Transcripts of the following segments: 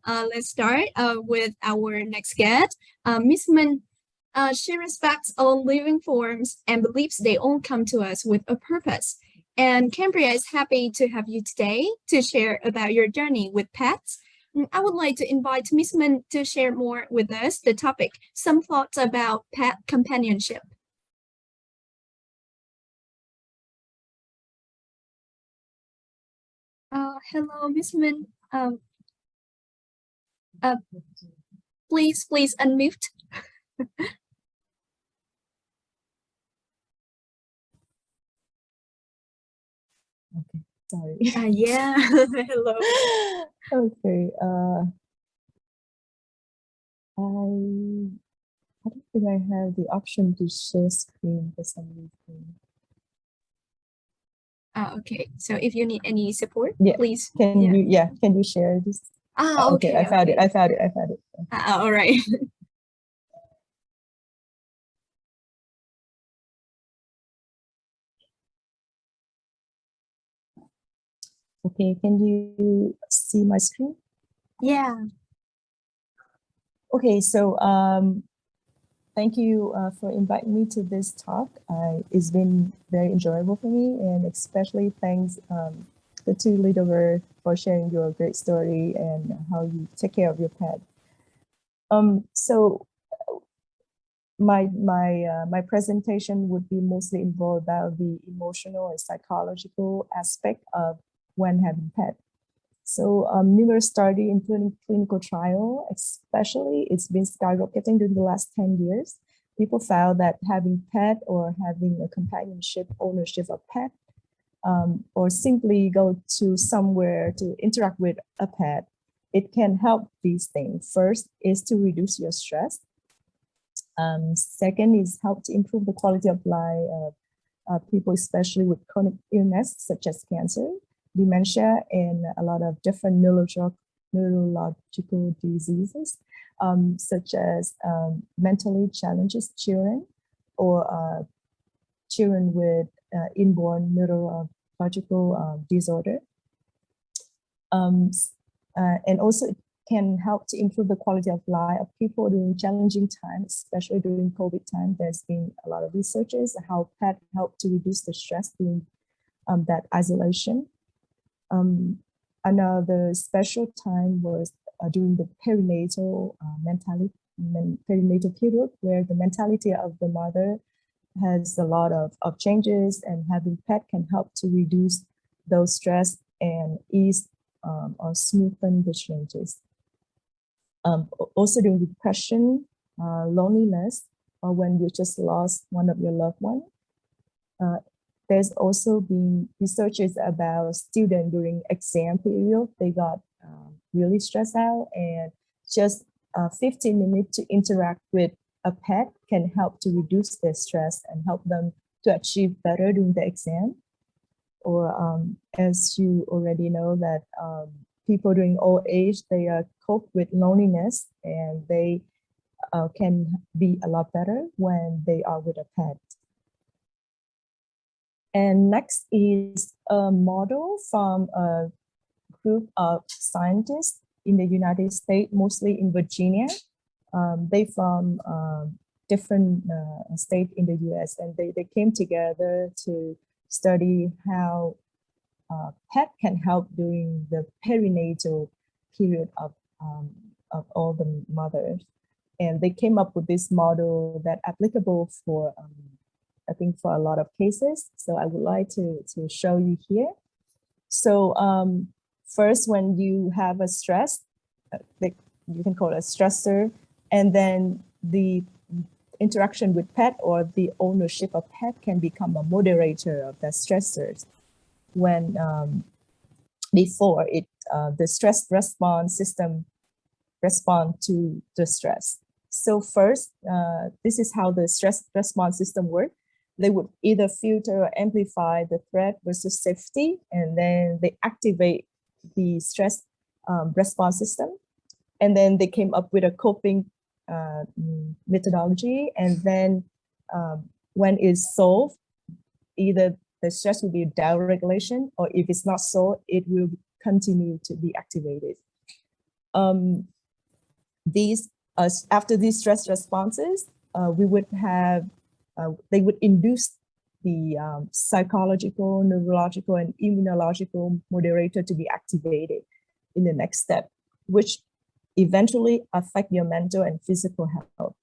let's start with our next guest, Miss Minh. She respects all living forms and believes they all come to us with a purpose. And Cambria is happy to have you today to share about your journey with pets. I would like to invite Miss Minh to share more with us the topic, some thoughts about pet companionship. Hello, Miss Minh. Please unmute. Okay, sorry. Yeah, hello. Okay, I don't think I have the option to share screen for some reason. Okay, so if you need any support, Yeah, please. can you share this? Okay, I found it. All right. Okay, can you see my screen? Yeah. Okay, so thank you for inviting me to this talk. It's been very enjoyable for me, and especially thanks the two leaders for sharing your great story and how you take care of your pet. So my presentation would be mostly involved about the emotional and psychological aspect of when having pet. So numerous studies, including clinical trial, especially it's been skyrocketing during the last 10 years. People found that having pet or having a companionship, ownership of pet, or simply go to somewhere to interact with a pet, it can help these things. First is to reduce your stress. Second is help to improve the quality of life of people, especially with chronic illness such as cancer, dementia, and a lot of different neurological diseases, such as mentally challenged children or children with inborn neurological disorder. And also it can help to improve the quality of life of people during challenging times, especially during COVID time. There's been a lot of researches how pet help to reduce the stress during that isolation. Another special time was during the perinatal perinatal period, where the mentality of the mother has a lot of changes, and having pet can help to reduce those stress and ease or smoothen the changes. Also during depression, loneliness, or when you just lost one of your loved ones. There's also been researches about students during exam period. They got really stressed out, and just 15 minutes to interact with a pet can help to reduce their stress and help them to achieve better during the exam. Or as you already know that people during old age, they cope with loneliness, and they can be a lot better when they are with a pet. And next is a model from a group of scientists in the United States, mostly in Virginia. They from different states in the US, and they came together to study how pet can help during the perinatal period of all the mothers. And they came up with this model that applicable for I think for a lot of cases. So I would like to show you here. So first, when you have a stress, you can call it a stressor, and then the interaction with pet or the ownership of pet can become a moderator of the stressors. When before it, the stress response system respond to the stress. So first, this is how the stress response system works. They would either filter or amplify the threat versus safety, and then they activate the stress response system. And then they came up with a coping methodology. And then when it's solved, either the stress will be down regulation, or if it's not solved, it will continue to be activated. these after these stress responses, we would have they would induce the psychological, neurological, and immunological moderator to be activated in the next step, which eventually affect your mental and physical health.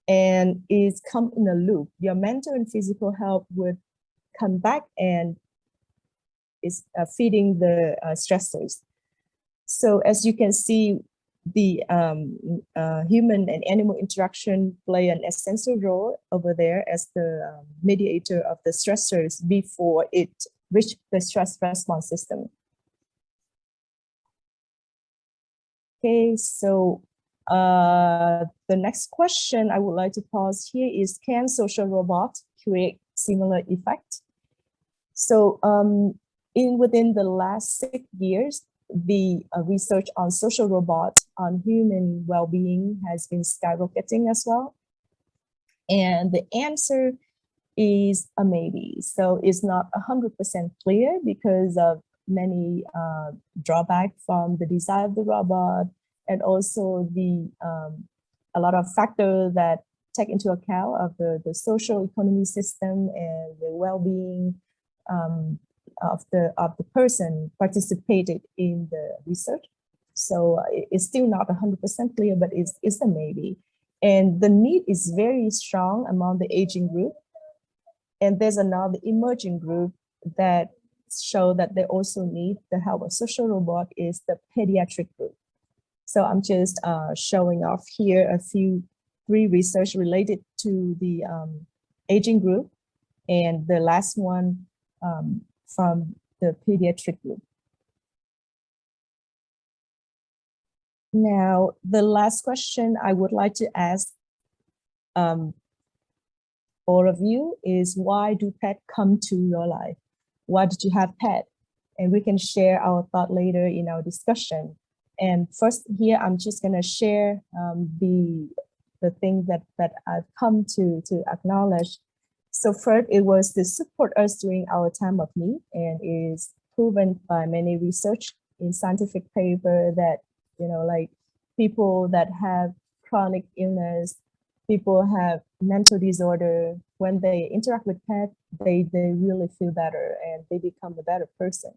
And it's come in a loop. Your mental and physical health would come back and is feeding the stressors. So as you can see, the human and animal interaction play an essential role over there as the mediator of the stressors before it reach the stress response system. Okay, so the next question I would like to pause here is, can social robots create similar effect? So within the last 6 years, the research on social robots on human well-being has been skyrocketing as well. And the answer is a maybe. So it's not 100% clear because of many drawbacks from the design of the robot, and also the a lot of factors that take into account of the social economy system and the well-being of the person participated in the research. So it's still not 100% clear, but it's a maybe. And the need is very strong among the aging group. And there's another emerging group that show that they also need the help of social robot is the pediatric group. So I'm just showing off here three research related to the aging group, and the last one from the pediatric group. Now, the last question I would like to ask all of you is, why do pets come to your life? Why did you have pet? And we can share our thought later in our discussion. And first here, I'm just gonna share the thing that I've come to acknowledge. So first, it was to support us during our time of need, and is proven by many research in scientific paper that, you know, like people that have chronic illness, people have mental disorder, when they interact with pets, they really feel better and they become a better person.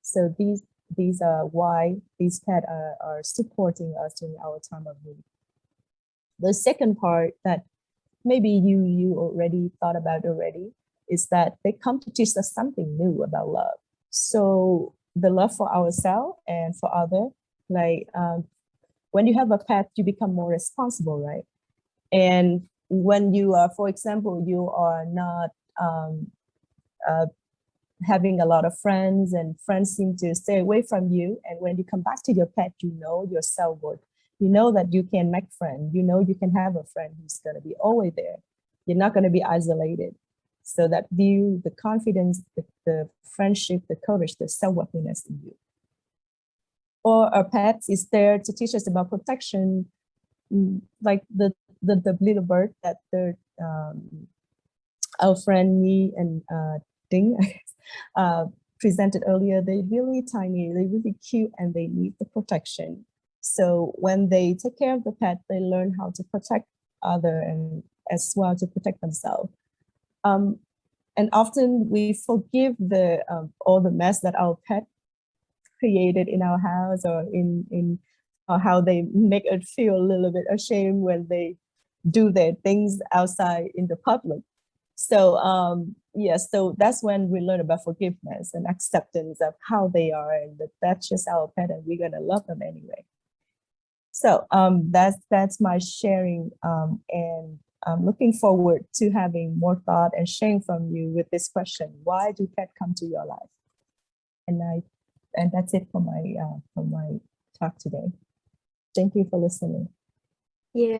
So these are why these pets are supporting us during our time of need. The second part that maybe you already thought about already is that they come to teach us something new about love. So the love for ourselves and for others, like when you have a pet, you become more responsible, right? And when you are, for example, you are not having a lot of friends, and friends seem to stay away from you, and when you come back to your pet, you know your self-worth. You know that you can make friends. You know you can have a friend who's going to be always there. You're not going to be isolated. So that view, the confidence, the friendship, the courage, the self-worthiness in you. Or our pets is there to teach us about protection, like the little bird that our friend Me and Ding presented earlier. They're really tiny, they're really cute, and they need the protection. So when they take care of the pet, they learn how to protect others and as well to protect themselves. And often we forgive all the mess that our pet created in our house, or in how they make us feel a little bit ashamed when they do their things outside in the public. So yes, so that's when we learn about forgiveness and acceptance of how they are, and that that's just our pet and we're gonna love them anyway. So that's my sharing, and I'm looking forward to having more thought and sharing from you with this question: why do pets come to your life? And that's it for my talk today. Thank you for listening. Yeah,